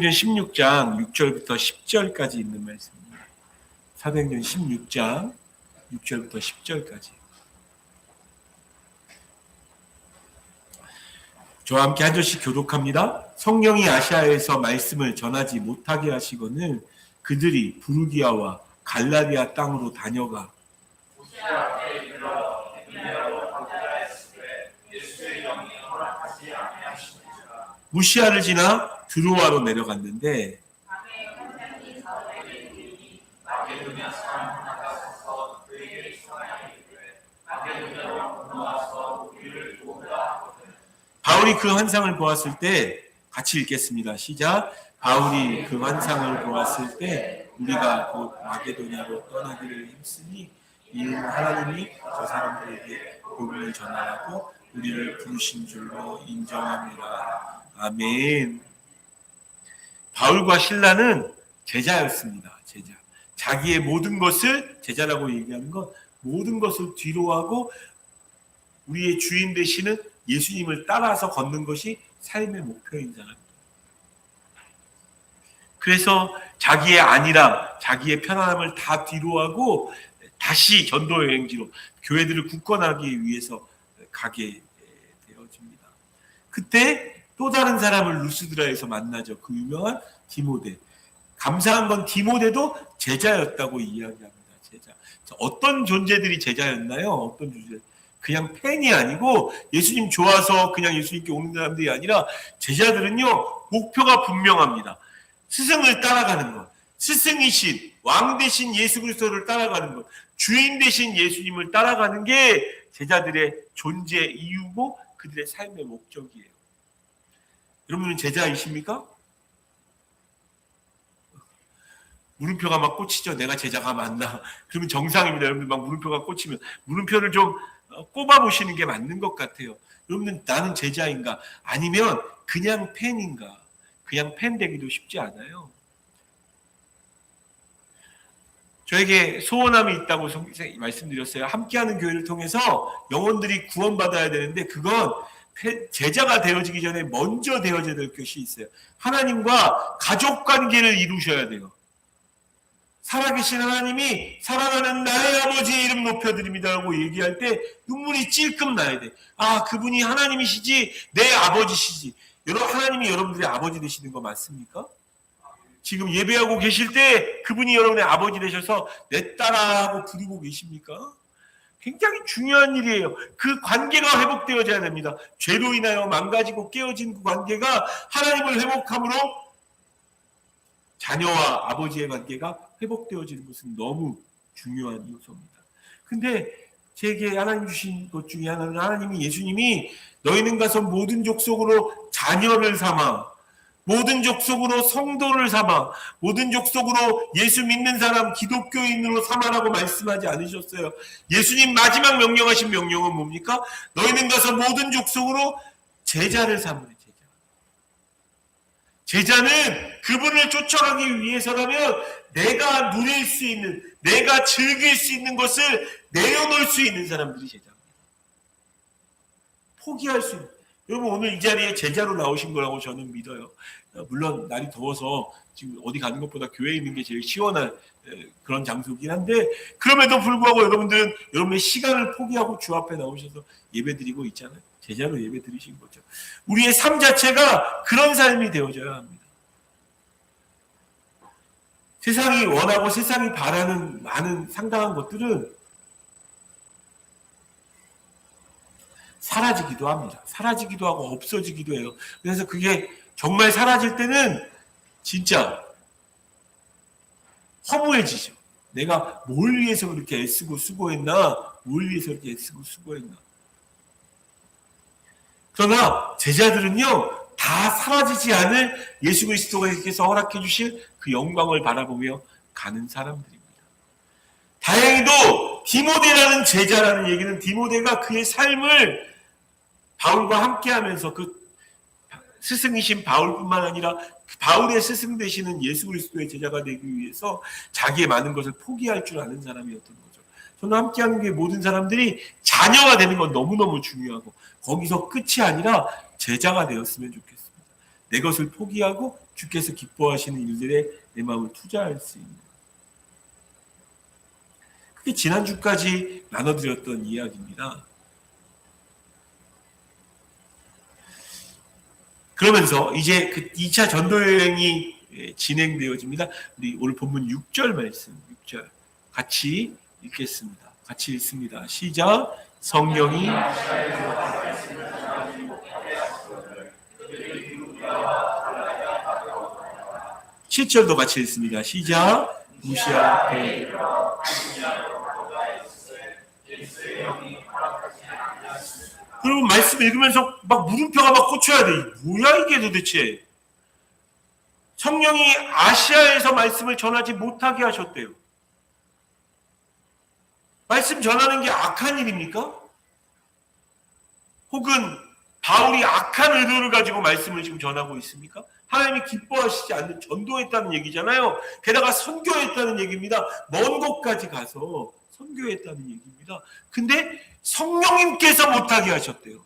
16장 6절부터 10절까지 있는 말씀입니다. 사도행전 16장 6절부터 10절까지. 저와 함께 한 절씩 교독합니다. 성령이 아시아에서 말씀을 전하지 못하게 하시거늘 그들이 부르기아와 갈라디아 땅으로 다녀가 무시아를 지나 드로아로 내려갔는데 바울이 그 환상을 보았을 때 같이 읽겠습니다. 시작. 바울이 그 환상을 보았을 때 우리가 곧 마게도냐로 떠나기를 힘쓰니 이는 하나님이 저 사람들에게 복음을 전하라고 우리를 부르신 줄로 인정합니다. 아멘. 바울과 실라는 제자였습니다. 제자. 자기의 모든 것을 제자라고 얘기하는 건 모든 것을 뒤로하고 우리의 주인 되시는 예수님을 따라서 걷는 것이 삶의 목표인 사람입니다. 그래서 자기의 안위랑 자기의 편안함을 다 뒤로하고 다시 전도 여행지로 교회들을 굳건하기 위해서 가게 되어집니다. 그때 또 다른 사람을 루스드라에서 만나죠. 그 유명한 디모데. 감사한 건 디모데도 제자였다고 이야기합니다. 제자. 어떤 존재들이 제자였나요? 어떤 존재? 그냥 팬이 아니고 예수님 좋아서 그냥 예수님께 오는 사람들이 아니라 제자들은요 목표가 분명합니다. 스승을 따라가는 것, 스승이신 왕 대신 예수 그리스도를 따라가는 것, 주인 대신 예수님을 따라가는 게 제자들의 존재 이유고 그들의 삶의 목적이에요. 여러분은 제자이십니까? 물음표가 막 꽂히죠. 내가 제자가 맞나? 그러면 정상입니다. 여러분들 막 물음표가 꽂히면 물음표를 좀 꼽아보시는 게 맞는 것 같아요. 여러분은 나는 제자인가? 아니면 그냥 팬인가? 그냥 팬 되기도 쉽지 않아요. 저에게 소원함이 있다고 말씀드렸어요. 함께하는 교회를 통해서 영혼들이 구원받아야 되는데 그건 제자가 되어지기 전에 먼저 되어져야 될 것이 있어요. 하나님과 가족관계를 이루셔야 돼요. 살아계신 하나님이 사랑하는 나의 아버지의 이름 높여드립니다라고 얘기할 때 눈물이 찔끔 나야 돼. 아, 그분이 하나님이시지 내 아버지시지. 하나님이 여러분들의 아버지 되시는 거 맞습니까? 지금 예배하고 계실 때 그분이 여러분의 아버지 되셔서 내 딸아라고 부르고 계십니까? 굉장히 중요한 일이에요. 그 관계가 회복되어져야 됩니다. 죄로 인하여 망가지고 깨어진 그 관계가 하나님을 회복함으로 자녀와 아버지의 관계가 회복되어지는 것은 너무 중요한 요소입니다. 근데 제게 하나님 주신 것 중에 하나는 하나님이 예수님이 너희는 가서 모든 족속으로 자녀를 삼아 모든 족속으로 성도를 삼아 모든 족속으로 예수 믿는 사람 기독교인으로 삼아라고 말씀하지 않으셨어요. 예수님 마지막 명령하신 명령은 뭡니까? 너희는 가서 모든 족속으로 제자를 삼으래. 제자는 그분을 쫓아가기 위해서라면 내가 누릴 수 있는, 내가 즐길 수 있는 것을 내려놓을 수 있는 사람들이 제자입니다. 포기할 수 있는. 여러분 오늘 이 자리에 제자로 나오신 거라고 저는 믿어요. 물론 날이 더워서 지금 어디 가는 것보다 교회에 있는 게 제일 시원한 그런 장소긴 한데 그럼에도 불구하고 여러분들은 여러분의 시간을 포기하고 주 앞에 나오셔서 예배드리고 있잖아요. 제자로 예배드리신 거죠. 우리의 삶 자체가 그런 삶이 되어져야 합니다. 세상이 원하고 세상이 바라는 많은 상당한 것들은 사라지기도 합니다. 사라지기도 하고 없어지기도 해요. 그래서 그게 정말 사라질 때는 진짜 허무해지죠. 내가 뭘 위해서 그렇게 애쓰고 수고했나? 뭘 위해서 그렇게 애쓰고 수고했나? 그러나 제자들은요 다 사라지지 않을 예수 그리스도께서 허락해 주실 그 영광을 바라보며 가는 사람들입니다. 다행히도 디모데라는 제자라는 얘기는 디모데가 그의 삶을 바울과 함께하면서 그 스승이신 바울뿐만 아니라 바울의 스승 되시는 예수 그리스도의 제자가 되기 위해서 자기의 많은 것을 포기할 줄 아는 사람이었던 거죠. 저는 함께하는 게 모든 사람들이 자녀가 되는 건 너무너무 중요하고 거기서 끝이 아니라 제자가 되었으면 좋겠습니다. 내 것을 포기하고 주께서 기뻐하시는 일들에 내 마음을 투자할 수 있는. 그게 지난주까지 나눠드렸던 이야기입니다. 그러면서 이제 그 2차 전도여행이 진행되어집니다. 우리 오늘 본문 6절 말씀, 6절 같이 읽겠습니다. 같이 읽습니다. 시작. 성령이 7절도 같이 읽습니다. 시작. 무시아 앞에 여러분 말씀 읽으면서 막 물음표가 막 꽂혀야 돼. 뭐야 이게 도대체. 성령이 아시아에서 말씀을 전하지 못하게 하셨대요. 말씀 전하는 게 악한 일입니까? 혹은 바울이 악한 의도를 가지고 말씀을 지금 전하고 있습니까? 하나님이 기뻐하시지 않는 전도했다는 얘기잖아요. 게다가 선교했다는 얘기입니다. 먼 곳까지 가서 선교했다는 얘기입니다. 근데 성령님께서 못하게 하셨대요.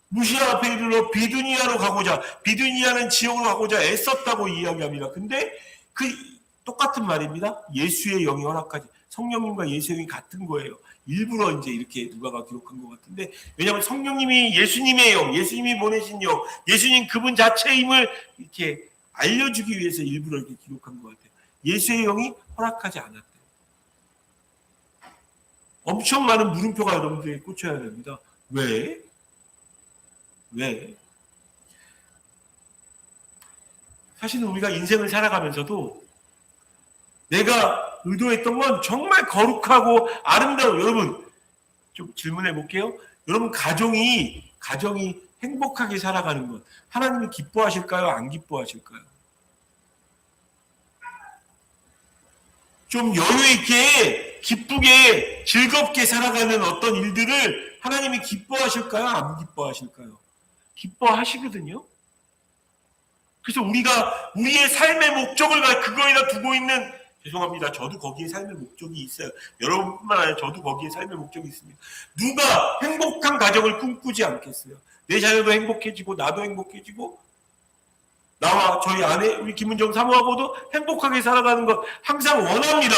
무시아 앞에 이르러 비두니아로 가고자, 비두니아는 지역으로 가고자 애썼다고 이야기합니다. 근데 그 똑같은 말입니다. 예수의 영이 허락하지. 성령님과 예수의 영이 같은 거예요. 일부러 이제 이렇게 누가가 기록한 것 같은데, 왜냐하면 성령님이 예수님의 영, 예수님이 보내신 영, 예수님 그분 자체의 힘을 이렇게 알려주기 위해서 일부러 이렇게 기록한 것 같아요. 예수의 영이 허락하지 않았대요. 엄청 많은 물음표가 여러분들에게 꽂혀야 됩니다. 왜? 사실은 우리가 인생을 살아가면서도 내가 의도했던 건 정말 거룩하고 아름다운, 여러분 좀 질문해 볼게요. 여러분 가정이 행복하게 살아가는 것 하나님이 기뻐하실까요? 안 기뻐하실까요? 좀 여유 있게 기쁘게 즐겁게 살아가는 어떤 일들을 하나님이 기뻐하실까요? 안 기뻐하실까요? 기뻐하시거든요. 그래서 우리가 우리의 삶의 목적을 그거에다 두고 있는, 죄송합니다. 저도 거기에 삶의 목적이 있어요. 여러분뿐만 아니라 저도 거기에 삶의 목적이 있습니다. 누가 행복한 가정을 꿈꾸지 않겠어요? 내 자녀도 행복해지고 나도 행복해지고 나와 저희 아내 우리 김은정 사모하고도 행복하게 살아가는 것 항상 원합니다.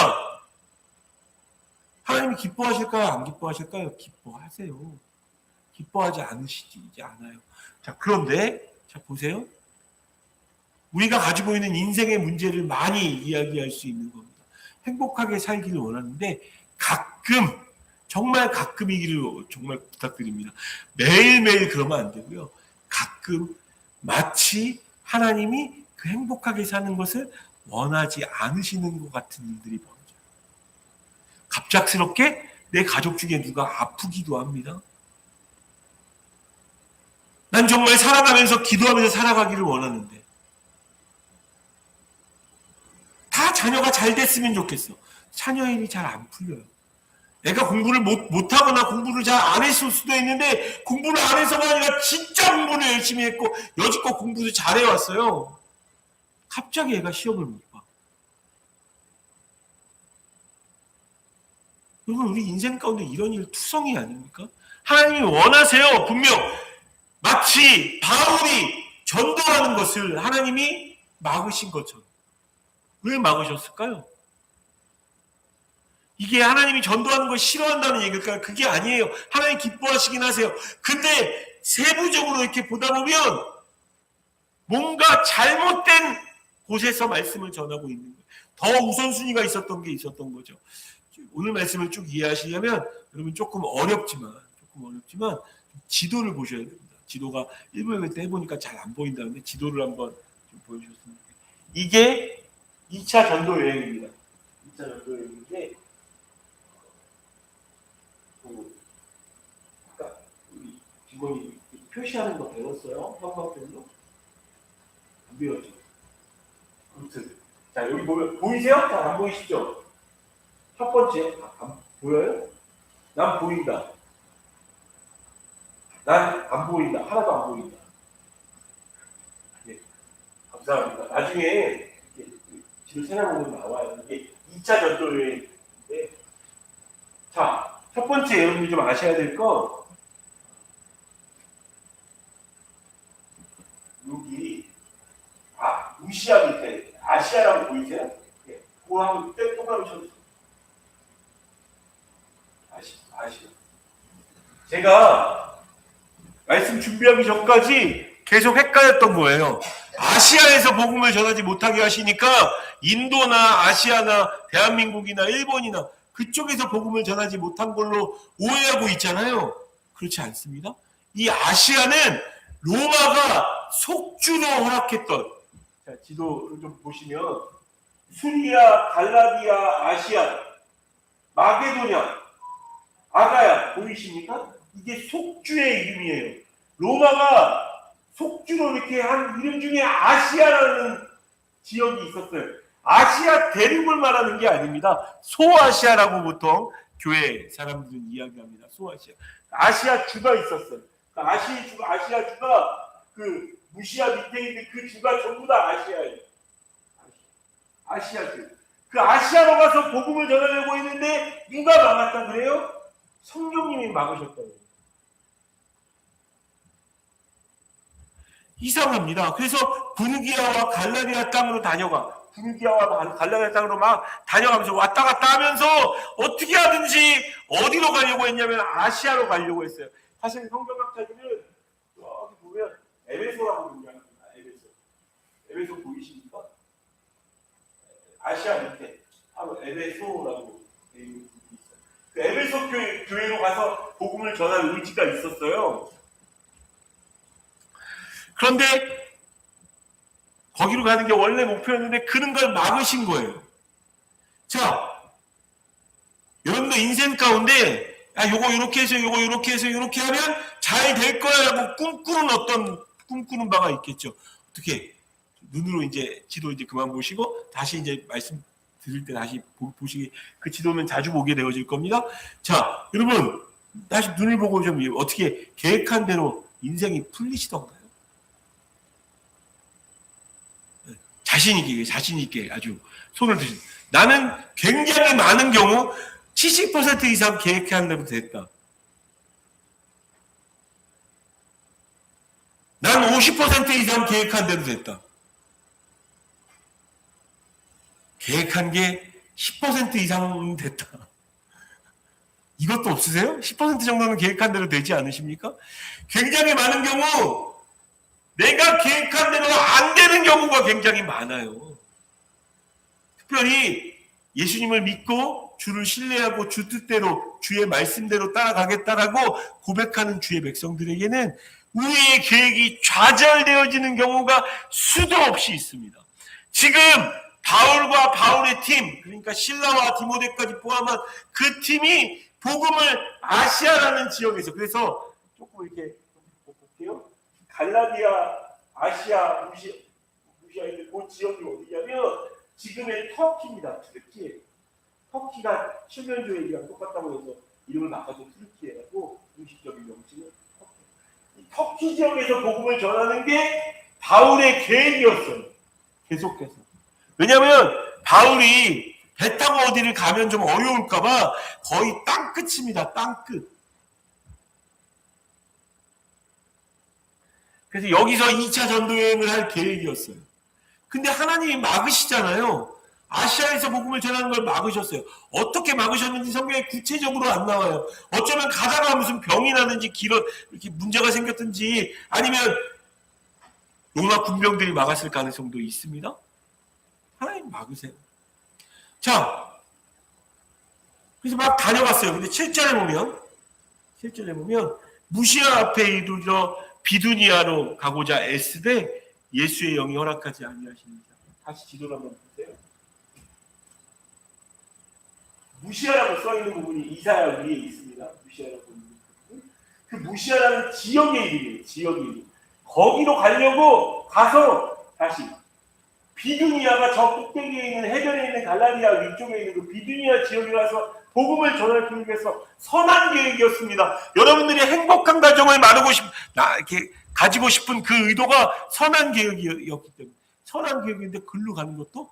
하나님이 기뻐하실까요? 안 기뻐하실까요? 기뻐하세요. 기뻐하지 않으시지 않아요. 자, 그런데 자 보세요. 우리가 가지고 있는 인생의 문제를 많이 이야기할 수 있는 겁니다. 행복하게 살기를 원하는데 가끔, 정말 가끔이기를 정말 부탁드립니다. 매일매일 그러면 안 되고요. 가끔 마치 하나님이 그 행복하게 사는 것을 원하지 않으시는 것 같은 일들이 벌어져요. 갑작스럽게 내 가족 중에 누가 아프기도 합니다. 난 정말 살아가면서 기도하면서 살아가기를 원하는데 다 자녀가 잘 됐으면 좋겠어. 자녀 일이 잘 안 풀려요. 애가 공부를 못하거나 공부를 잘 안 했을 수도 있는데 공부를 안 해서가 아니라 진짜 공부를 열심히 했고 여지껏 공부도 잘해왔어요. 갑자기 애가 시험을 못 봐. 여러분 우리 인생 가운데 이런 일 투성이 아닙니까? 하나님이 원하세요. 분명 마치 바울이 전도하는 것을 하나님이 막으신 것처럼. 왜 막으셨을까요? 이게 하나님이 전도하는 걸 싫어한다는 얘기일까요? 그게 아니에요. 하나님 기뻐하시긴 하세요. 근데 세부적으로 이렇게 보다 보면 뭔가 잘못된 곳에서 말씀을 전하고 있는 거예요. 더 우선순위가 있었던 게 있었던 거죠. 오늘 말씀을 쭉 이해하시려면 여러분 조금 어렵지만 지도를 보셔야 됩니다. 지도가 일본에 때 해보니까 잘 안 보인다는데 지도를 한번 좀 보여주셨으면 좋겠습니다. 이게 2차 전도 여행입니다. 2차 전도 여행인데 아까 우리 직원이 표시하는 거 배웠어요? 형광펜으로? 안 배웠죠? 아무튼 자 여기 보면 보이세요? 잘 안 보이시죠? 첫 번째 안 보여요? 난 보인다. 난 안 보인다. 하나도 안 보인다. 네, 감사합니다. 나중에 지도 찾아보면 나와요. 이게 2차 전도 여행인데, 자, 첫 번째 여러분이 좀 아셔야 될 건, 여기 루시아 밑에 아시아라고 보이세요? 예. 그거 한번 동그라미 쳐주세요. 아시아. 제가 말씀 준비하기 전까지 계속 헷갈렸던 거예요. 아시아에서 복음을 전하지 못하게 하시니까 인도나 아시아나 대한민국이나 일본이나 그쪽에서 복음을 전하지 못한 걸로 오해하고 있잖아요. 그렇지 않습니다. 이 아시아는 로마가 속주로 허락했던, 자, 지도를 좀 보시면 수리아, 갈라디아, 아시아, 마게도냐, 아가야 보이십니까? 이게 속주의 이름이에요. 로마가 속주로 이렇게 한 이름 중에 아시아라는 지역이 있었어요. 아시아 대륙을 말하는 게 아닙니다. 소아시아라고 보통 교회 사람들은 이야기합니다. 소아시아. 아시아 주가 있었어요. 아시아 주가 그 무시아 밑에 있는 그 주가 전부 다 아시아예요. 아시아 주. 그 아시아로 가서 복음을 전하려고 했는데 누가 막았다 그래요? 성령님이 막으셨다고요. 이상합니다. 그래서 부르기아와 갈라디아 땅으로 다녀가. 부르기아와 갈라디아 땅으로 막 다녀가면서 왔다 갔다 하면서 어떻게 하든지 어디로 가려고 했냐면 아시아로 가려고 했어요. 사실 성경학자들은 여기 보면 에베소라고 얘기합니다. 에베소 보이십니까? 아시아 밑에 바로 에베소라고 있어요. 그 에베소 교회로 가서 복음을 전할 의지가 있었어요. 그런데 거기로 가는 게 원래 목표였는데 그런 걸 막으신 거예요. 자, 여러분도 인생 가운데 요거 이렇게 해서 요거 이렇게 해서 이렇게 하면 잘 될 거야라고 꿈꾸는 바가 있겠죠. 어떻게 눈으로 이제 지도 이제 그만 보시고 다시 이제 말씀 드릴 때 다시 보시기, 그 지도는 자주 보게 되어질 겁니다. 자, 여러분 다시 눈을 보고 좀 어떻게 계획한 대로 인생이 풀리시던가요? 자신 있게 아주 손을 드신. 나는 굉장히 많은 경우 70% 이상 계획한 대로 됐다. 난 50% 이상 계획한 대로 됐다. 계획한 게 10% 이상 됐다. 이것도 없으세요? 10% 정도는 계획한 대로 되지 않으십니까? 굉장히 많은 경우 내가 계획한 대로 안 되는 경우가 굉장히 많아요. 특별히 예수님을 믿고 주를 신뢰하고 주 뜻대로 주의 말씀대로 따라가겠다라고 고백하는 주의 백성들에게는 우리의 계획이 좌절되어지는 경우가 수도 없이 있습니다. 지금 바울과 바울의 팀, 그러니까 실라와 디모데까지 포함한 그 팀이 복음을 아시아라는 지역에서, 그래서 조금 이렇게 볼게요. 갈라디아, 아시아, 무시아인데 그 지역이 어디냐면 지금의 터키입니다. 터키가 칠면조회기랑 똑같다고 해서 이름을 바꿔서 투르키예라고 공식적인 명칭은 터키 지역에서 복음을 전하는 게 바울의 계획이었어요. 계속해서. 왜냐하면 바울이 배 타고 어디를 가면 좀 어려울까봐 거의 땅끝입니다. 땅끝. 그래서 여기서 2차 전도여행을 할 계획이었어요. 근데 하나님이 막으시잖아요. 아시아에서 복음을 전하는 걸 막으셨어요. 어떻게 막으셨는지 성경에 구체적으로 안 나와요. 어쩌면 가다가 무슨 병이 나든지 이렇게 문제가 생겼든지 아니면 로마 군병들이 막았을 가능성도 있습니다. 하나님 막으세요. 자, 그래서 막 다녀갔어요. 근데 7절에 보면 무시아 앞에 이르러 비두니아로 가고자 애쓰되 예수의 영이 허락하지 아니하십니다. 다시 지도를 한번 보세요. 무시아라고 써있는 부분이 이사야 위에 있습니다. 무시아라고 있는 부분. 그 무시아라는 지역의 이름이에요. 지역의 이름. 거기로 가려고 가서 다시 비두니아가 저 꼭대기에 있는 해변에 있는 갈라디아 위쪽에 있는 그 비두니아 지역에 가서 복음을 전할 계획에서 선한 계획이었습니다. 여러분들이 행복한 가정을 이렇게 가지고 싶은 그 의도가 선한 계획이었기 때문에 선한 계획인데 글로 가는 것도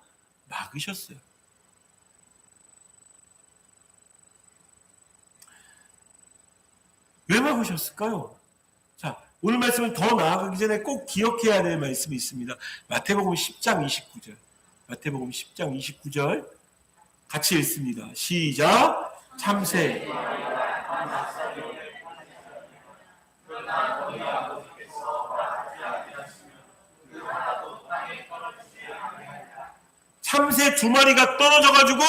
막으셨어요. 왜 막으셨을까요? 자, 오늘 말씀을 더 나아가기 전에 꼭 기억해야 될 말씀이 있습니다. 마태복음 10장 29절. 마태복음 10장 29절 같이 읽습니다. 시작. 참새. 참새 두 마리가 떨어져가지고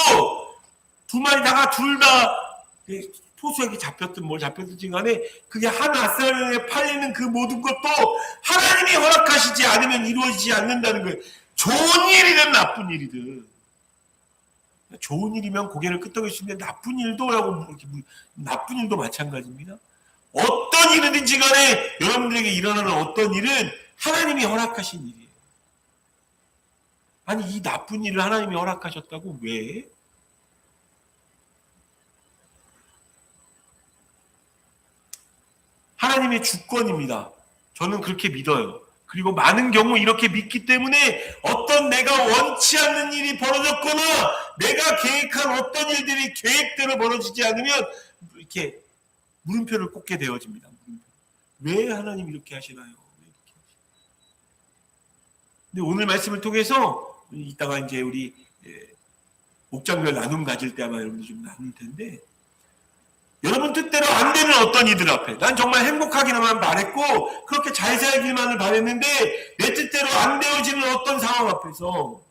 두 마리 다가 둘 다 포수에게 잡혔든 뭘 잡혔든지 간에 그게 한 아싸리에 팔리는 그 모든 것도 하나님이 허락하시지 않으면 이루어지지 않는다는 거예요. 좋은 일이든 나쁜 일이든. 좋은 일이면 고개를 끄덕일 수 있는데 나쁜 일도라고 나쁜 일도 마찬가지입니다. 어떤 일이든지 간에 여러분들에게 일어나는 어떤 일은 하나님이 허락하신 일이에요. 아니 이 나쁜 일을 하나님이 허락하셨다고 왜? 하나님의 주권입니다. 저는 그렇게 믿어요. 그리고 많은 경우 이렇게 믿기 때문에 어떤 내가 원치 않는 일이 벌어졌거나 내가 계획한 어떤 일들이 계획대로 벌어지지 않으면 이렇게 물음표를 꽂게 되어집니다. 왜 하나님 이렇게 하시나요? 근데 오늘 말씀을 통해서 이따가 이제 우리 목장별 나눔 가질 때 아마 여러분들 좀 나눌 텐데 여러분 뜻대로 안 되는 어떤 이들 앞에 난 정말 행복하기만 바랬고 그렇게 잘 살기만을 바랬는데 내 뜻대로 안 되어지는 어떤 상황 앞에서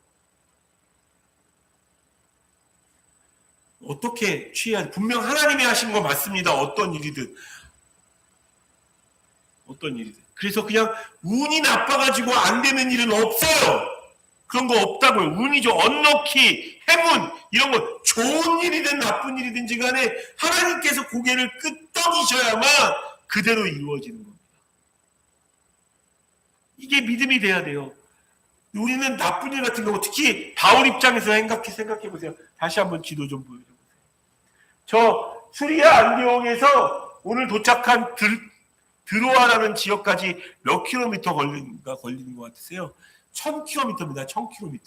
어떻게 취해야 분명 하나님이 하신 거 맞습니다. 어떤 일이든 그래서 그냥 운이 나빠가지고 안 되는 일은 없어요. 그런 거 없다고요. 운이죠. 언럭키, 행운 이런 거 좋은 일이든 나쁜 일이든지 간에 하나님께서 고개를 끄덕이셔야만 그대로 이루어지는 겁니다. 이게 믿음이 돼야 돼요. 우리는 나쁜 일 같은 경우 특히 바울 입장에서 생각해 보세요. 다시 한번 지도 좀 보여줘 보세요. 저 수리아 안디옥에서 오늘 도착한 드로아라는 지역까지 몇 킬로미터 걸리는 것 같으세요? 1000km입니다. 1000km.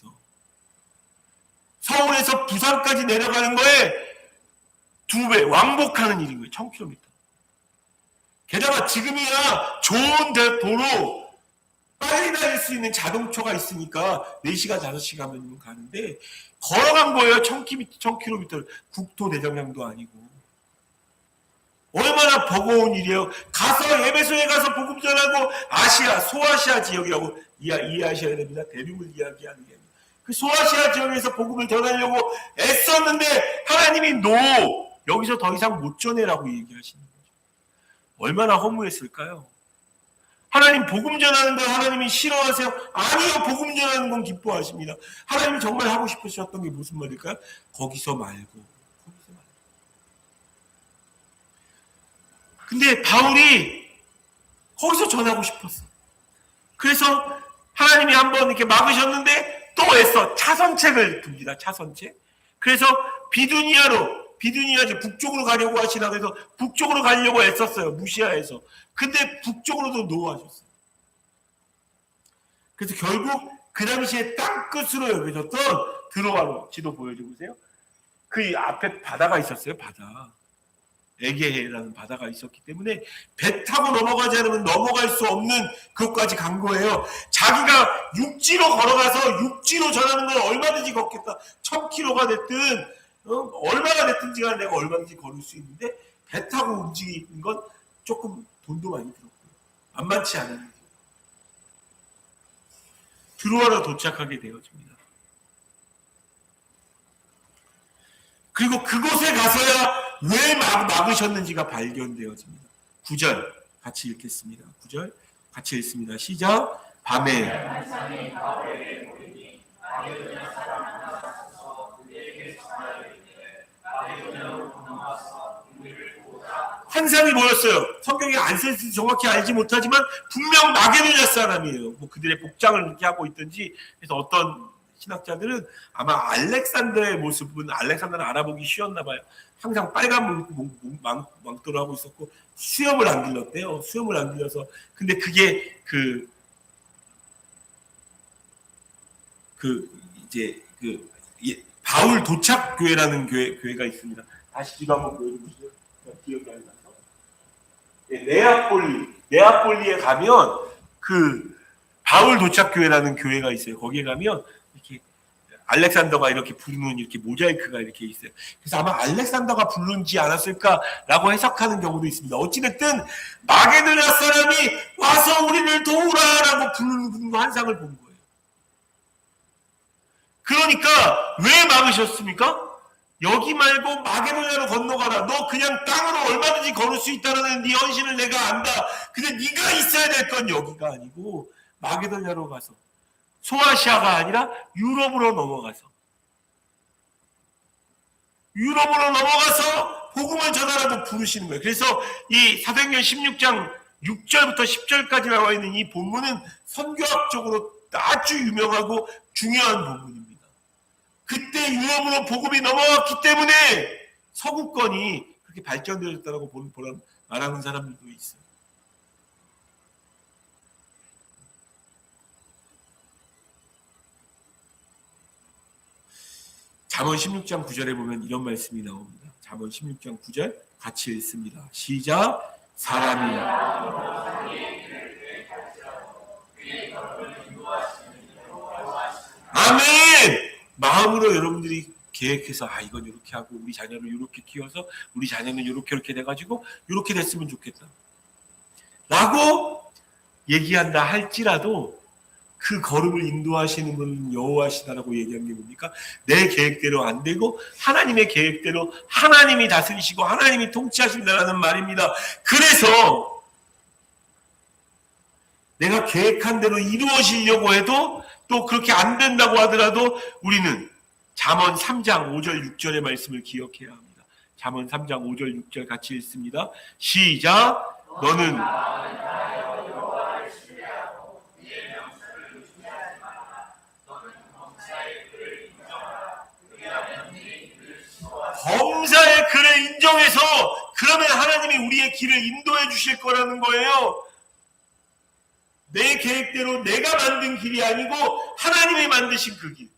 서울에서 부산까지 내려가는 거에 2배 왕복하는 일인 거예요. 1000km. 게다가 지금이야 좋은 도로 빨리 다닐 수 있는 자동차가 있으니까 4시간, 5시간이면 가는데 걸어간 거예요. 1000km. 국토 대장량도 아니고. 얼마나 버거운 일이에요. 가서 에베소에 가서 복음 전하고 아시아, 소아시아 지역이라고 이해하셔야 됩니다. 대륙을 이야기하는 게 아니라. 그 소아시아 지역에서 복음을 전하려고 애썼는데 하나님이 여기서 더 이상 못 전해라고 얘기하시는 거죠. 얼마나 허무했을까요? 하나님 복음 전하는 걸 하나님이 싫어하세요? 아니요. 복음 전하는 건 기뻐하십니다. 하나님이 정말 하고 싶으셨던 게 무슨 말일까요? 거기서 말고. 근데 바울이 거기서 전하고 싶었어. 그래서 하나님이 한번 이렇게 막으셨는데 또 애써 차선책을 둡니다. 차선책. 그래서 비두니아지 북쪽으로 가려고 하시나 그래서 북쪽으로 가려고 애썼어요. 무시아에서. 근데 북쪽으로도 노하셨어요. 그래서 결국 그 당시에 땅끝으로 여겨졌던 드로아로 지도 보여주세요. 그 앞에 바다가 있었어요. 바다. 에게해라는 바다가 있었기 때문에 배 타고 넘어가지 않으면 넘어갈 수 없는 그것까지 간 거예요. 자기가 육지로 걸어가서 육지로 전하는 건 얼마든지 걷겠다. 1000km가 됐든 얼마나 됐든지 간에 내가 얼마든지 걸을 수 있는데 배 타고 움직이는 건 조금 돈도 많이 들었고요. 만만치 않은 일이죠. 드로아로 도착하게 되어집니다. 그리고 그곳에 가서야 왜 막으셨는지가 발견되어집니다. 9절 같이 읽겠습니다. 9절 같이 읽습니다. 시작. 밤에 환상이 보였어요. 성경에 안 쓸지 정확히 알지 못하지만 분명 마게도냐 사람이에요. 뭐 그들의 복장을 이렇게 하고 있든지 그래서 어떤 신학자들은 아마 알렉산더의 모습은 알렉산더는 알아보기 쉬웠나 봐요. 항상 빨간 망토를 하고 있었고 수염을 안 길렀대요. 수염을 안 길러서 근데 그게 바울 도착 교회라는 교회가 있습니다. 다시 지도 한번 보여주시죠. 기억이 안 나서. 네아폴리에 가면 그 바울 도착교회라는 교회가 있어요. 거기에 가면 이렇게 알렉산더가 이렇게 부르는 이렇게 모자이크가 이렇게 있어요. 그래서 아마 알렉산더가 부르지 않았을까라고 해석하는 경우도 있습니다. 어찌됐든 마게도냐 사람이 와서 우리를 도우라라고 부르는 환상을 본 거예요. 그러니까 왜 막으셨습니까? 여기 말고 마게도냐로 건너가라. 너 그냥 땅으로 얼마든지 걸을 수 있다는 네 헌신을 내가 안다. 근데 네가 있어야 될 건 여기가 아니고 마게도냐로 가서, 소아시아가 아니라 유럽으로 넘어가서 복음을 전하라고 부르시는 거예요. 그래서 이 사도행전 16장 6절부터 10절까지 나와 있는 이 본문은 선교학적으로 아주 유명하고 중요한 본문입니다. 그때 유럽으로 복음이 넘어왔기 때문에 서구권이 그렇게 발전되었다고 말하는 사람들도 있어요. 잠언 16장 9절에 보면 이런 말씀이 나옵니다. 잠언 16장 9절 같이 읽습니다. 시작. 사람이 아멘. 마음으로 여러분들이 계획해서 이건 이렇게 하고 우리 자녀를 이렇게 키워서 우리 자녀는 이렇게 돼가지고 이렇게 됐으면 좋겠다 라고 얘기한다 할지라도 그 걸음을 인도하시는 분은 여호와시다라고 얘기한 게 뭡니까? 내 계획대로 안 되고 하나님의 계획대로 하나님이 다스리시고 하나님이 통치하신다라는 말입니다. 그래서 내가 계획한 대로 이루어지려고 해도 또 그렇게 안 된다고 하더라도 우리는 잠언 3장 5절 6절의 말씀을 기억해야 합니다. 잠언 3장 5절 6절 같이 읽습니다. 시작. 너는 범사의 글을 인정해서 그러면 하나님이 우리의 길을 인도해 주실 거라는 거예요. 내 계획대로 내가 만든 길이 아니고 하나님이 만드신 그 길.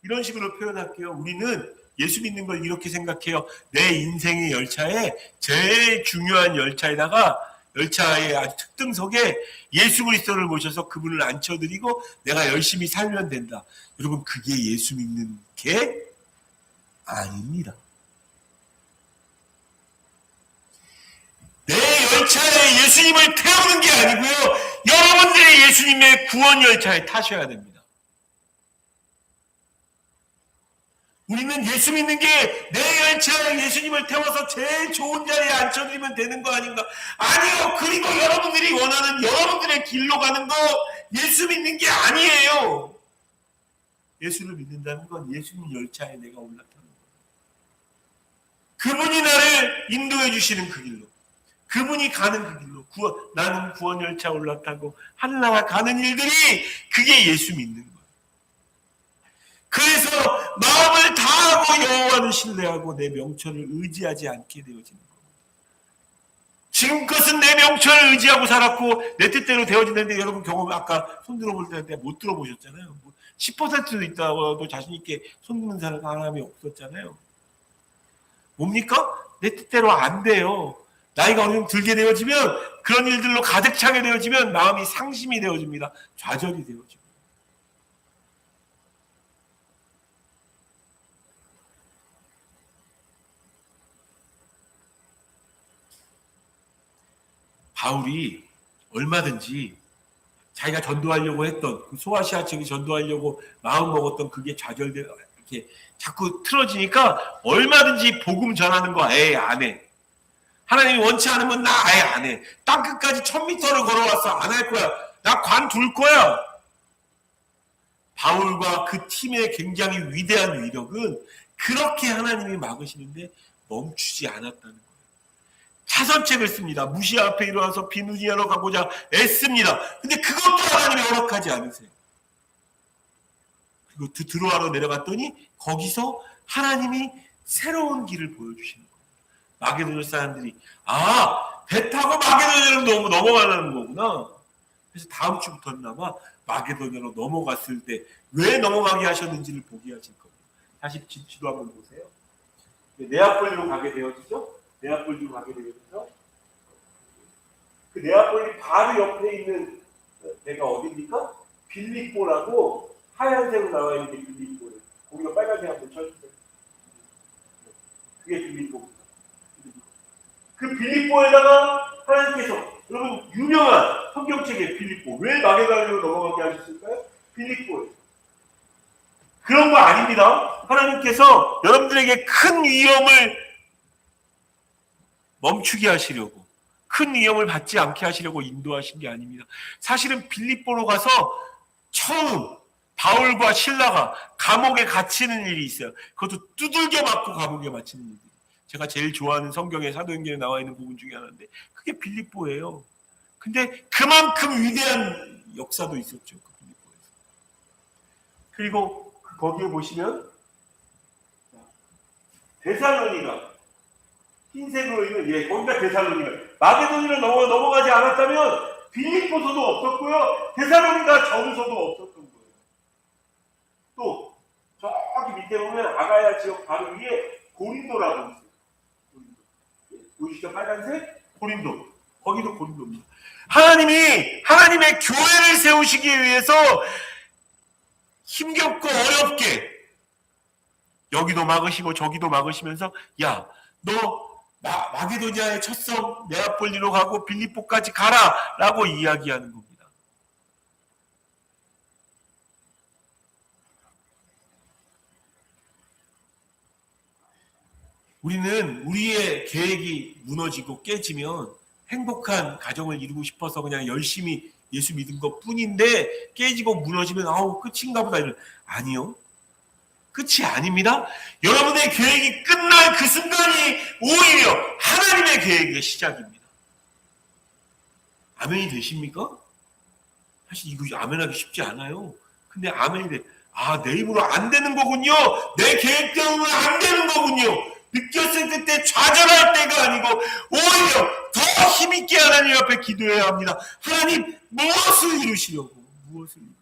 이런 식으로 표현할게요. 우리는 예수 믿는 걸 이렇게 생각해요. 내 인생의 열차에 제일 중요한 열차의 아주 특등석에 예수 그리스도를 모셔서 그분을 앉혀드리고 내가 열심히 살면 된다. 여러분 그게 예수 믿는 게 아닙니다. 내 열차에 예수님을 태우는 게 아니고요. 여러분들이 예수님의 구원 열차에 타셔야 됩니다. 우리는 예수 믿는 게 내 열차에 예수님을 태워서 제일 좋은 자리에 앉혀드리면 되는 거 아닌가? 아니요. 그리고 여러분들이 원하는 여러분들의 길로 가는 거 예수 믿는 게 아니에요. 예수를 믿는다는 건 예수님 열차에 내가 올라타는 거예요. 그분이 나를 인도해 주시는 그 길로. 그분이 가는 그 길로. 나는 구원 열차 올라타고 하늘나라 가는 일들이 그게 예수 믿는 거예요. 그래서 마음을 다하고 여호와를 신뢰하고 내 명철을 의지하지 않게 되어지는 겁니다. 지금껏은 내 명철을 의지하고 살았고 내 뜻대로 되어지는데 여러분 경험 아까 손 들어볼 때 못 들어보셨잖아요. 10%도 있다고도 자신 있게 손 드는 사람이 없었잖아요. 뭡니까? 내 뜻대로 안 돼요. 나이가 어느 정도 들게 되어지면 그런 일들로 가득 차게 되어지면 마음이 상심이 되어집니다. 좌절이 되어집니다. 바울이 얼마든지 자기가 전도하려고 했던 그 소아시아 측이 전도하려고 마음 먹었던 그게 좌절되고 이렇게 자꾸 틀어지니까 얼마든지 복음 전하는 거 아예 안 해. 하나님이 원치 않으면 나 아예 안 해. 땅끝까지 1000m를 걸어왔어. 안 할 거야. 나 관둘 거야. 바울과 그 팀의 굉장히 위대한 위력은 그렇게 하나님이 막으시는데 멈추지 않았다는 거예요. 차선책을 씁니다. 무시아 앞에 일어나서 비누지아로 가고자 애씁니다. 근데 그것도 하나님이 허락하지 않으세요. 그리고 드로아로 내려갔더니 거기서 하나님이 새로운 길을 보여주시는 거예요. 마게도냐 사람들이 배 타고 마게도냐로 넘어가는 거구나. 그래서 다음 주부터는 아마 마게도냐로 넘어갔을 때 왜 넘어가게 하셨는지를 보게 하실 겁니다. 다시 지도 한번 보세요. 네아폴리로 가게 되어지죠. 네아폴리로 가게 되어지죠. 그 네아폴리 바로 옆에 있는 데가 어디입니까? 빌립보라고 하얀색으로 나와 있는 게 빌립보예요. 거기가 빨간색 한번 쳐주세요. 그게 빌립보입니다. 그 빌립보에다가 하나님께서 여러분 유명한 성경책에 빌립보 왜 마게도냐로 넘어가게 하셨을까요? 빌립보에 그런 거 아닙니다. 하나님께서 여러분들에게 큰 위험을 멈추게 하시려고 큰 위험을 받지 않게 하시려고 인도하신 게 아닙니다. 사실은 빌립보로 가서 처음 바울과 실라가 감옥에 갇히는 일이 있어요. 그것도 두들겨 맞고 감옥에 갇히는 일이. 제가 제일 좋아하는 성경의 사도행전에 나와 있는 부분 중에 하나인데 그게 빌립보예요. 근데 그만큼 위대한 역사도 있었죠. 그 빌립보에서. 그리고 거기에 보시면 데살로니가 흰색으로 있는 거기가 데살로니가 마게도니를 넘어가지 않았다면 빌립보서도 없었고요. 데살로니가 전서도 없었던 거예요. 또 저기 밑에 보면 아가야 지역 바로 위에 고린도라고 있어요. 보이시죠? 빨간색? 고린도. 거기도 고린도입니다. 하나님이 하나님의 교회를 세우시기 위해서 힘겹고 어렵게 여기도 막으시고 저기도 막으시면서 야, 너 마게도니아의 첫 성 네아폴리로 가고 빌립보까지 가라 라고 이야기하는 겁니다. 우리는 우리의 계획이 무너지고 깨지면 행복한 가정을 이루고 싶어서 그냥 열심히 예수 믿은 것 뿐인데 깨지고 무너지면 아우 끝인가 보다 이런. 아니요. 끝이 아닙니다. 여러분의 계획이 끝날 그 순간이 오히려 하나님의 계획의 시작입니다. 아멘이 되십니까? 사실 이거 아멘하기 쉽지 않아요. 근데 아멘이 돼. 아, 내 힘으로 안 되는 거군요. 내 계획대로는 안 되는 거군요. 느꼈을 때 좌절할 때가 아니고 오히려 더 힘있게 하나님 앞에 기도해야 합니다. 하나님 무엇을 이루시려고? 무엇을 이루시려고?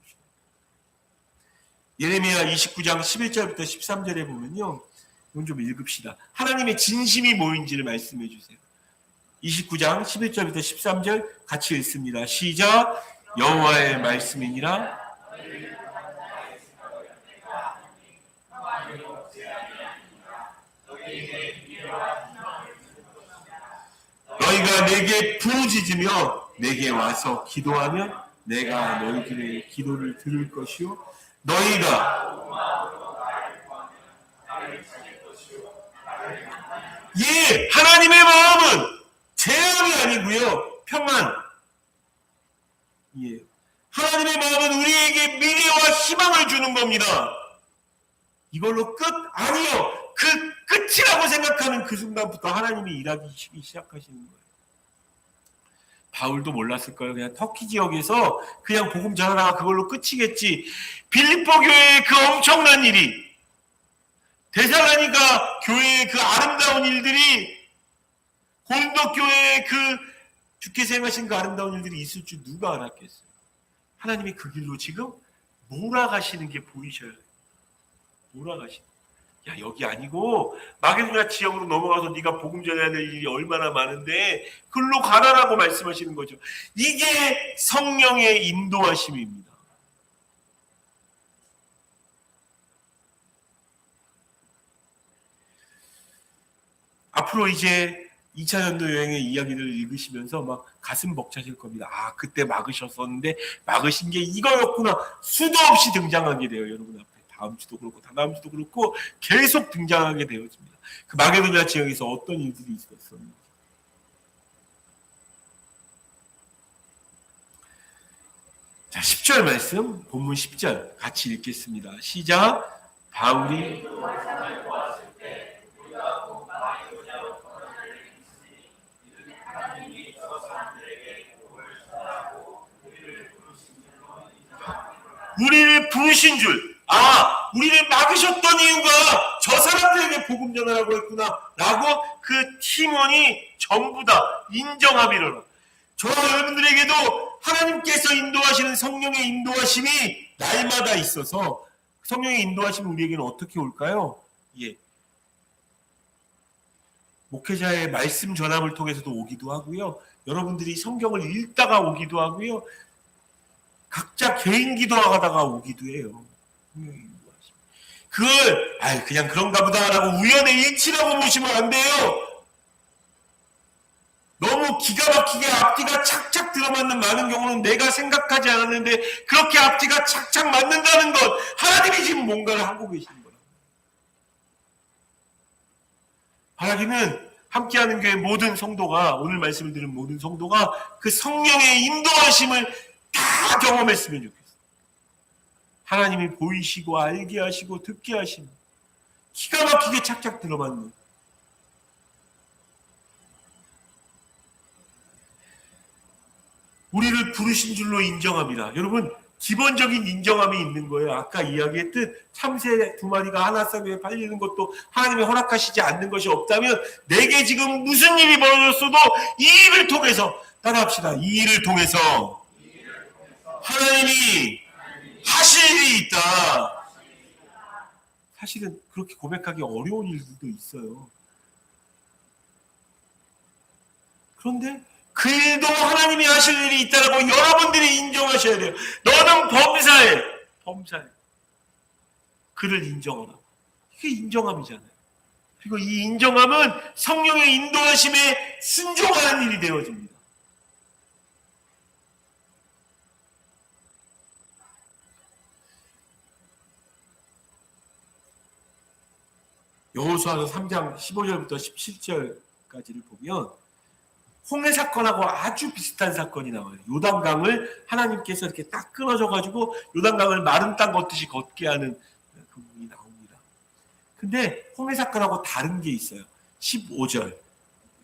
예레미야 29장 11절부터 13절에 보면요. 이건 좀 읽읍시다. 하나님의 진심이 뭐인지를 말씀해 주세요. 29장 11절부터 13절 같이 읽습니다. 시작. 여호와의 말씀이니라. 너희가 내게 부르짖으며 내게 와서 기도하면 내가 너희들의 기도를 들을 것이요 너희가 하나님의 마음은 재앙이 아니고요 평안. 하나님의 마음은 우리에게 미래와 희망을 주는 겁니다. 이걸로 끝? 아니요. 그 끝이라고 생각하는 그 순간부터 하나님이 일하기 시작하시는 거예요. 바울도 몰랐을 거예요. 그냥 터키 지역에서 그냥 복음 전하다가 그걸로 끝이겠지. 빌립보 교회의 그 엄청난 일이, 데살로니가 교회의 그 아름다운 일들이, 고린도 교회의 그 주께서 행하신 그 아름다운 일들이 있을 줄 누가 알았겠어요. 하나님이 그 길로 지금 몰아가시는 게 보이셔요. 몰아가시는. 야, 여기 아니고 마게도냐 지역으로 넘어가서 네가 복음 전해야 될 일이 얼마나 많은데 글로 가라라고 말씀하시는 거죠. 이게 성령의 인도하심입니다. 앞으로 이제 2차 전도 여행의 이야기를 읽으시면서 막 가슴 벅차실 겁니다. 아, 그때 막으셨었는데 막으신 게 이거였구나. 수도 없이 등장하게 돼요, 여러분 앞에. 다음 주도 그렇고 다다음 주도 그렇고 계속 등장하게 되어집니다. 그 마게도냐 지역에서 어떤 일들이 있었었는지. 자, 10절 말씀, 본문 10절 같이 읽겠습니다. 시작. 바울이 우리를 부르신 줄, 우리를 막으셨던 이유가 저 사람들에게 복음 전하라고 했구나 라고 그 팀원이 전부 다 인정하기를. 저와 여러분들에게도 하나님께서 인도하시는 성령의 인도하심이 날마다 있어서 성령의 인도하심이 우리에게는 어떻게 올까요? 목회자의 말씀 전함을 통해서도 오기도 하고요. 여러분들이 성경을 읽다가 오기도 하고요. 각자 개인 기도하다가 오기도 해요. 그걸 그냥 그런가 보다라고 우연의 일치라고 보시면 안 돼요. 너무 기가 막히게 앞뒤가 착착 들어맞는 많은 경우는 내가 생각하지 않았는데 그렇게 앞뒤가 착착 맞는다는 것, 하나님이 지금 뭔가를 하고 계시는 거라고. 바라기는 함께하는 교회 모든 성도가, 오늘 말씀을 들은 모든 성도가 그 성령의 인도하심을 다 경험했으면 좋겠어요. 하나님이 보이시고 알게 하시고 듣게 하시는 기가 막히게 착착 들어맞는, 우리를 부르신 줄로 인정합니다. 여러분, 기본적인 인정함이 있는 거예요. 아까 이야기했듯 참새 두 마리가 하나 쌍에 팔리는 것도 하나님이 허락하시지 않는 것이 없다면 내게 지금 무슨 일이 벌어졌어도 이 일을 통해서, 따라합시다. 이 일을 통해서 하나님이 하실 일이 있다. 사실은 그렇게 고백하기 어려운 일들도 있어요. 그런데 그 일도 하나님이 하실 일이 있다라고 여러분들이 인정하셔야 돼요. 너는 범사에 그를 인정하라. 이게 인정함이잖아요. 그리고 이 인정함은 성령의 인도하심에 순종하는 일이 되어집니다. 여호수아서 3장 15절부터 17절까지를 보면 홍해 사건하고 아주 비슷한 사건이 나와요. 요단강을 하나님께서 이렇게 딱 끊어져가지고 요단강을 마른 땅 걷듯이 걷게 하는 그 부분이 나옵니다. 근데 홍해 사건하고 다른 게 있어요. 15절.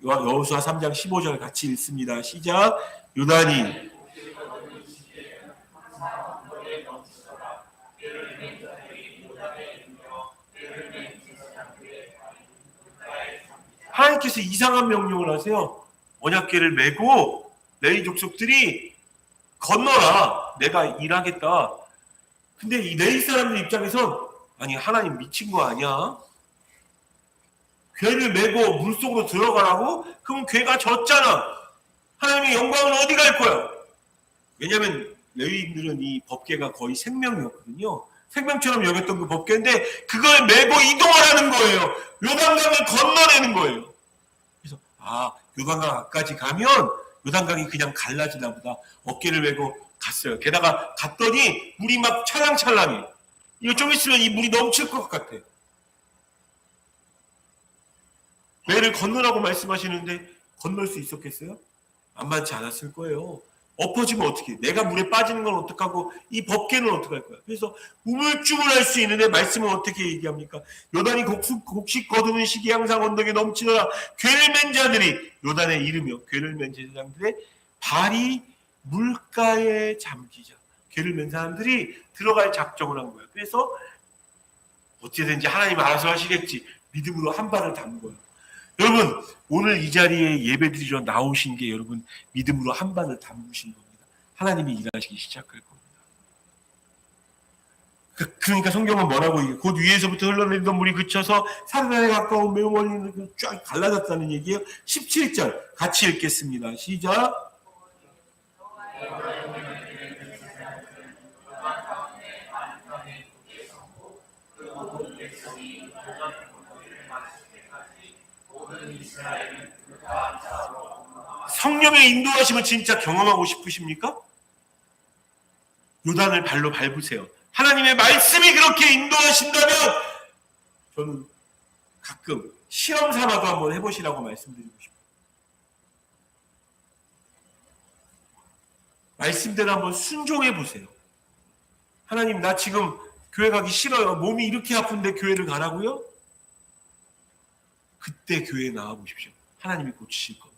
여호수아 3장 15절 같이 읽습니다. 시작. 요단이 하나님께서 이상한 명령을 하세요. 언약궤를 메고 레위 족속들이 건너라. 내가 일하겠다. 근데 이 레위 사람들 입장에선 아니 하나님 미친 거 아니야? 궤를 메고 물속으로 들어가라고? 그럼 궤가 졌잖아. 하나님의 영광은 어디 갈 거야? 왜냐하면 레위인들은 이 법궤가 거의 생명이었거든요. 생명처럼 여겼던 그 법궤인데 그걸 메고 이동하라는 거예요. 요단강을 건너내는 거예요. 그래서 요단강까지 가면 요단강이 그냥 갈라지나 보다. 어깨를 메고 갔어요. 게다가 갔더니 물이 막 찰랑찰랑해. 이거 좀 있으면 이 물이 넘칠 것 같아. 배를 건너라고 말씀하시는데 건널 수 있었겠어요? 만만치 않았을 거예요. 엎어지면 어떻게? 내가 물에 빠지는 건 어떡하고 이 법궤는 어떡할 거야? 그래서 우물쭈물할 수 있는데 말씀은 어떻게 얘기합니까? 요단이 곡식 거두는 시기 항상 언덕에 넘치더라. 궤를 맨 자들이 요단에 이르며 궤를 맨 제사장들의 발이 물가에 잠기자. 궤를 맨 사람들이 들어갈 작정을 한 거예요. 그래서 어찌든지 하나님 알아서 하시겠지. 믿음으로 한 발을 담은 거예요. 여러분, 오늘 이 자리에 예배드리러 나오신 게 여러분 믿음으로 한 발을 담으신 겁니다. 하나님이 일하시기 시작할 겁니다. 그러니까 성경은 뭐라고 얘기해요? 곧 위에서부터 흘러내리던 물이 그쳐서 사르단에 가까운 매우 멀리 있는 쫙 갈라졌다는 얘기예요. 17절 같이 읽겠습니다. 시작. 성령의 인도하심을 진짜 경험하고 싶으십니까? 요단을 발로 밟으세요. 하나님의 말씀이 그렇게 인도하신다면 저는 가끔 시험 삼아도 한번 해보시라고 말씀드리고 싶어요. 말씀대로 한번 순종해 보세요. 하나님, 나 지금 교회 가기 싫어요. 몸이 이렇게 아픈데 교회를 가라고요? 그때 교회에 나와 보십시오. 하나님이 고치실 겁니다.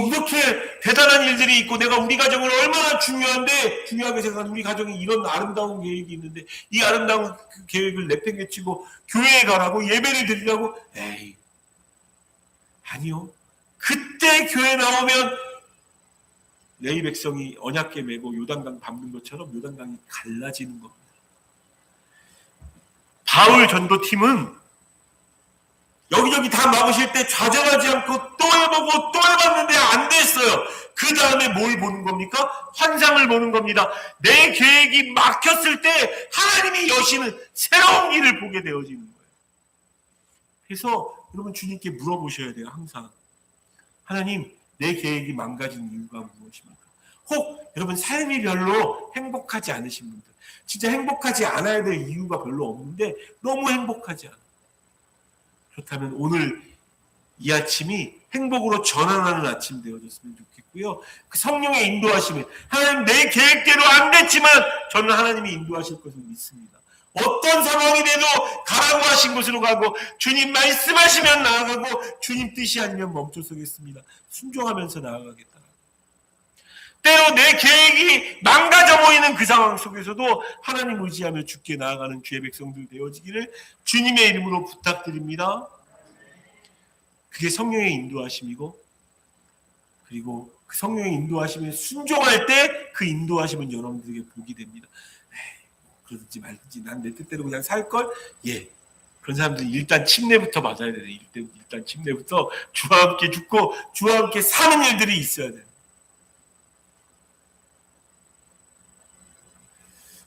이렇게 대단한 일들이 있고 내가 우리 가정을 얼마나 중요하게 생각하는 우리 가정에 이런 아름다운 계획이 있는데 이 아름다운 그 계획을 내팽개치고 교회에 가라고 예배를 드리라고? 에이, 아니요. 그때 교회 나오면 레위 백성이 언약궤 메고 요단강 밟는 것처럼 요단강이 갈라지는 겁니다. 바울 전도팀은 여기저기 다 막으실 때 좌절하지 않고 또 해보고 또 해봤는데 안 됐어요. 그 다음에 뭘 보는 겁니까? 환상을 보는 겁니다. 내 계획이 막혔을 때 하나님이 여시는 새로운 길을 보게 되어지는 거예요. 그래서 여러분 주님께 물어보셔야 돼요. 항상. 하나님, 내 계획이 망가진 이유가 무엇입니까? 혹 여러분 삶이 별로 행복하지 않으신 분들, 진짜 행복하지 않아야 될 이유가 별로 없는데 너무 행복하지 않아요. 그렇다면 오늘 이 아침이 행복으로 전환하는 아침 되어졌으면 좋겠고요. 그 성령의 인도하심을, 하나님 내 계획대로 안 됐지만 저는 하나님이 인도하실 것을 믿습니다. 어떤 상황이 돼도 가라고 하신 곳으로 가고 주님 말씀하시면 나아가고 주님 뜻이 아니면 멈춰서겠습니다. 순종하면서 나아가겠다. 때로 내 계획이 망가져 보이는 그 상황 속에서도 하나님 의지하며 주께 나아가는 주의 백성들 되어지기를 주님의 이름으로 부탁드립니다. 그게 성령의 인도하심이고, 그리고 그 성령의 인도하심에 순종할 때 그 인도하심은 여러분들에게 복이 됩니다. 그러든지 말든지 난 내 뜻대로 그냥 살걸? 예. 그런 사람들은 일단 침례부터 맞아야 돼요. 일단 침례부터 주와 함께 죽고 주와 함께 사는 일들이 있어야 돼요.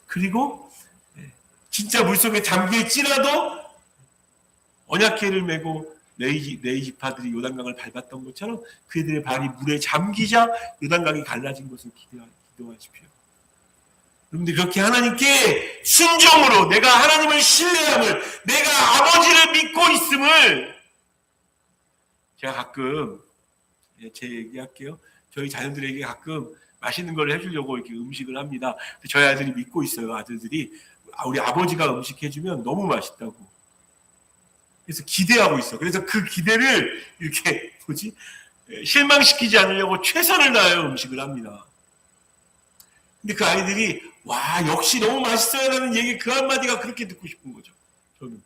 그리고 진짜 물속에 잠길지라도 언약궤를 메고 레위 지파들이 요단강을 밟았던 것처럼 그들의 발이 물에 잠기자 요단강이 갈라진 것을 기도하십시오. 여러분들 그렇게 하나님께 순종으로 내가 하나님을 신뢰함을, 내가 아버지를 믿고 있음을, 제가 가끔 제 얘기할게요. 저희 자녀들에게 가끔 맛있는 걸 해주려고 이렇게 음식을 합니다. 저희 아들이 믿고 있어요. 아들들이 우리 아버지가 음식 해주면 너무 맛있다고. 그래서 기대하고 있어. 그래서 그 기대를 이렇게 실망시키지 않으려고 최선을 다하여 음식을 합니다. 근데 그 아이들이 와 역시 너무 맛있어요라는 얘기 그 한마디가 그렇게 듣고 싶은 거죠. 저는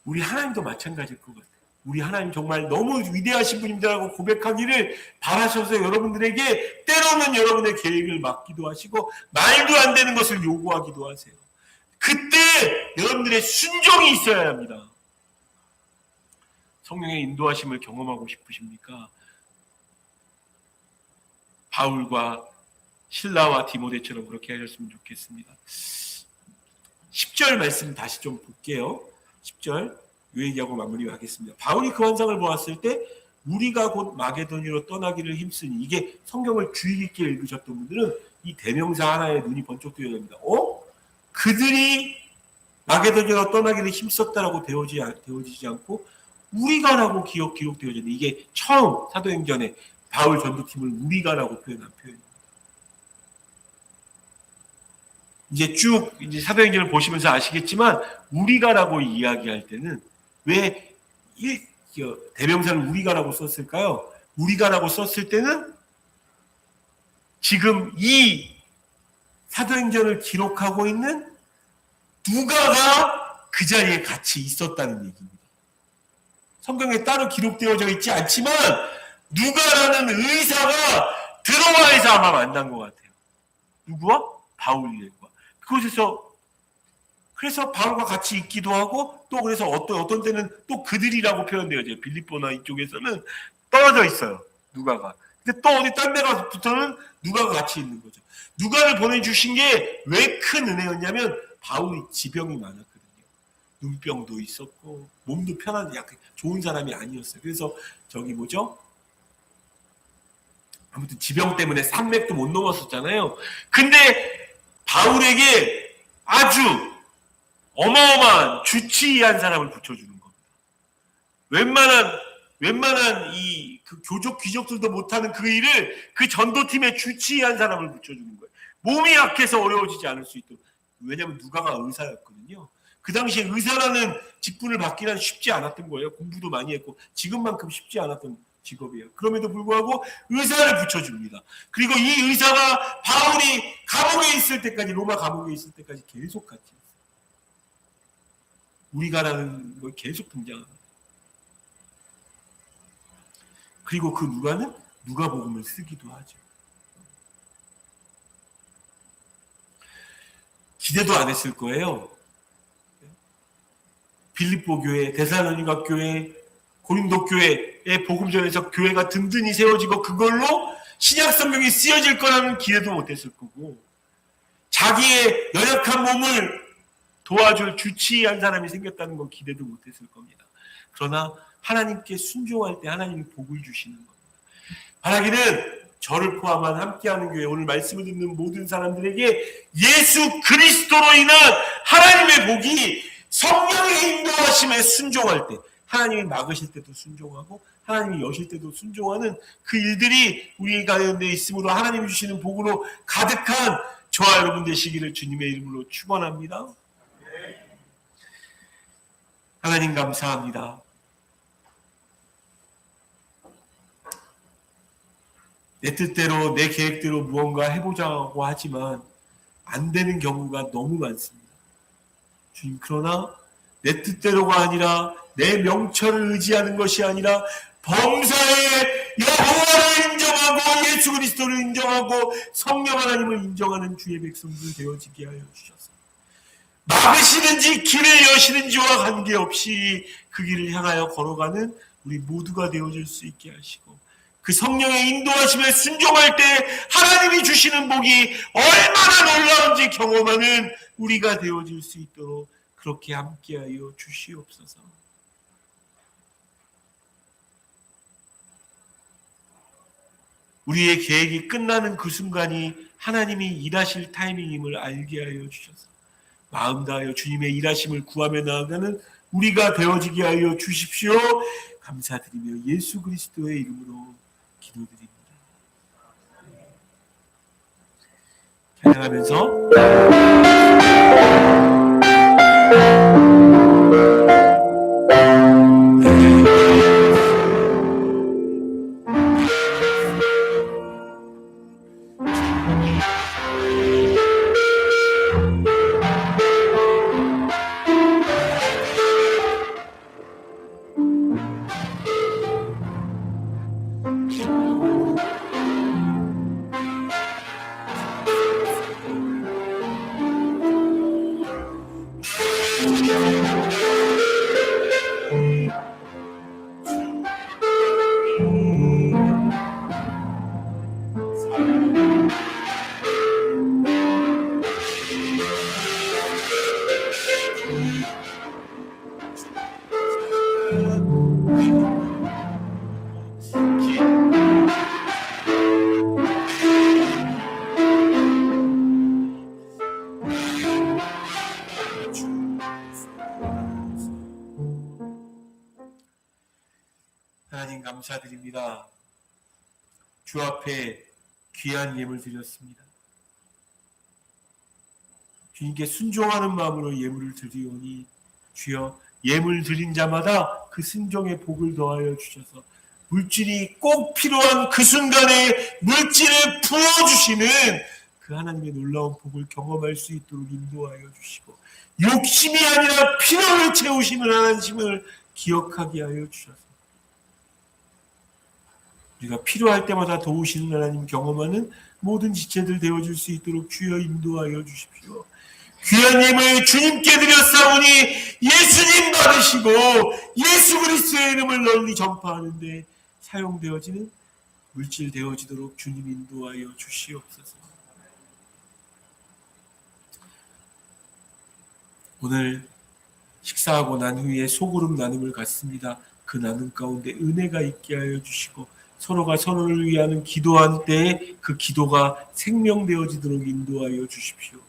우리 하나님도 마찬가지일 것 같아요. 우리 하나님 정말 너무 위대하신 분입니다라고 고백하기를 바라셔서 여러분들에게 때로는 여러분의 계획을 막기도 하시고 말도 안 되는 것을 요구하기도 하세요. 그때 여러분들의 순종이 있어야 합니다. 성령의 인도하심을 경험하고 싶으십니까? 바울과 실라와 디모데처럼 그렇게 하셨으면 좋겠습니다. 10절 말씀 다시 좀 볼게요. 10절 이 얘기하고 마무리하겠습니다. 바울이 그 환상을 보았을 때 우리가 곧 마게도니로 떠나기를 힘쓰니, 이게 성경을 주의 깊게 읽으셨던 분들은 이 대명사 하나에 눈이 번쩍 뜨여야 됩니다. 그들이 마게도니로 떠나기를 힘썼다라고 되어지지 않고 우리가라고 기록되어져 있는데, 이게 처음 사도행전에 바울 전도팀을 우리가라고 표현한 표현입니다. 이제 쭉 이제 사도행전을 보시면서 아시겠지만 우리가라고 이야기할 때는 왜 대명사를 우리가라고 썼을까요? 우리가라고 썼을 때는 지금 이 사도행전을 기록하고 있는 누가가 그 자리에 같이 있었다는 얘기입니다. 성경에 따로 기록되어져 있지 않지만 누가라는 의사가 드로아에서 아마 만난 것 같아요. 누구와? 바울과. 그래서 바울과 같이 있기도 하고, 또 그래서 어떤 때는 또 그들이라고 표현되어져요. 빌립보나 이쪽에서는 떨어져 있어요. 누가가. 근데 또 어디 딴 데 가서부터는 누가가 같이 있는 거죠. 누가를 보내주신 게 왜 큰 은혜였냐면 바울이 지병이 많았거든요. 눈병도 있었고 몸도 편한데 약간 좋은 사람이 아니었어요. 그래서 아무튼 지병 때문에 산맥도 못 넘었었잖아요. 근데 바울에게 아주 어마어마한 주치의한 사람을 붙여주는 겁니다. 웬만한 그 교족 귀족들도 못하는 그 일을 그 전도팀의 주치의한 사람을 붙여주는 거예요. 몸이 약해서 어려워지지 않을 수 있도록. 왜냐하면 누가가 의사였거든요. 그 당시에 의사라는 직분을 받기는 쉽지 않았던 거예요. 공부도 많이 했고 지금만큼 쉽지 않았던 직업이에요. 그럼에도 불구하고 의사를 붙여줍니다. 그리고 이 의사가 바울이 감옥에 있을 때까지, 로마 감옥에 있을 때까지 계속 같이 있어요. 우리가라는 걸 계속 등장합니다. 그리고 그 누가는 누가복음을 쓰기도 하죠. 기대도 안 했을 거예요. 빌립보 교회, 데살로니가 교회, 고린도 교회의 복음 전에서 교회가 든든히 세워지고 그걸로 신약 성경이 쓰여질 거라는 기대도 못했을 거고, 자기의 연약한 몸을 도와줄 주치의한 사람이 생겼다는 건 기대도 못했을 겁니다. 그러나 하나님께 순종할 때 하나님이 복을 주시는 겁니다. 바라기는 저를 포함한 함께하는 교회, 오늘 말씀을 듣는 모든 사람들에게 예수 그리스도로 인한 하나님의 복이 성령의 인도하심에 순종할 때, 하나님이 막으실 때도 순종하고 하나님이 여실 때도 순종하는 그 일들이 우리 가운데 있으므로 하나님이 주시는 복으로 가득한 저와 여러분 되시기를 주님의 이름으로 축원합니다. 하나님 감사합니다. 내 뜻대로 내 계획대로 무언가 해보자고 하지만 안 되는 경우가 너무 많습니다. 주님, 그러나 내 뜻대로가 아니라 내 명철을 의지하는 것이 아니라 범사의 여호와를 인정하고 예수 그리스도를 인정하고 성령 하나님을 인정하는 주의 백성들 되어지게 하여 주셔서 막으시든지 길을 여시든지와 관계없이 그 길을 향하여 걸어가는 우리 모두가 되어질 수 있게 하시고, 그 성령의 인도하심에 순종할 때 하나님이 주시는 복이 얼마나 놀라운지 경험하는 우리가 되어질 수 있도록 그렇게 함께하여 주시옵소서. 우리의 계획이 끝나는 그 순간이 하나님이 일하실 타이밍임을 알게 하여 주셔서 마음 다하여 주님의 일하심을 구하며 나아가는 우리가 되어지게 하여 주십시오. 감사드리며 예수 그리스도의 이름으로 기도드립니다. 찬양하면서 하나님 감사드립니다. 주 앞에 귀한 예물 드렸습니다. 주님께 순종하는 마음으로 예물을 드리오니 주여, 예물 드린 자마다 그 순종의 복을 더하여 주셔서 물질이 꼭 필요한 그 순간에 물질을 부어주시는 그 하나님의 놀라운 복을 경험할 수 있도록 인도하여 주시고, 욕심이 아니라 필요를 채우시는 하나님을 기억하게 하여 주셔서 우리가 필요할 때마다 도우시는 하나님 경험하는 모든 지체들 되어줄 수 있도록 주여 인도하여 주십시오. 귀한 예물 주님께 드렸사오니 예수님 받으시고 예수 그리스도의 이름을 널리 전파하는 데 사용되어지는 물질 되어지도록 주님 인도하여 주시옵소서. 오늘 식사하고 난 후에 소그룹 나눔을 갖습니다. 그 나눔 가운데 은혜가 있게 하여 주시고 서로가 서로를 위하는 기도한 때에 그 기도가 생명되어지도록 인도하여 주십시오.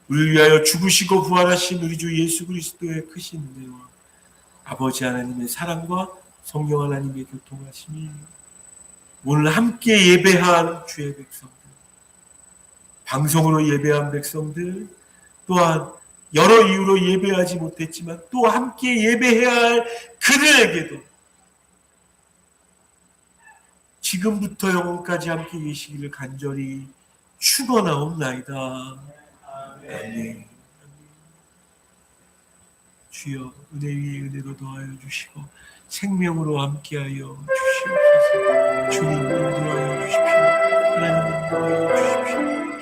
우리를 위하여 죽으시고 부활하신 우리 주 예수 그리스도의 크신 은혜와 아버지 하나님의 사랑과 성령 하나님의 교통하심이 오늘 함께 예배한 주의 백성들, 방송으로 예배한 백성들, 또한 여러 이유로 예배하지 못했지만 또 함께 예배해야 할 그들에게도 지금부터 영원까지 함께 계시기를 간절히 축원하옵나이다. 아멘. 주여, 은혜 위에 은혜로 더하여 주시고 생명으로 함께하여 주시옵소서. 주님 인도하여 주십시오. 하나님 인도하여 주십시오.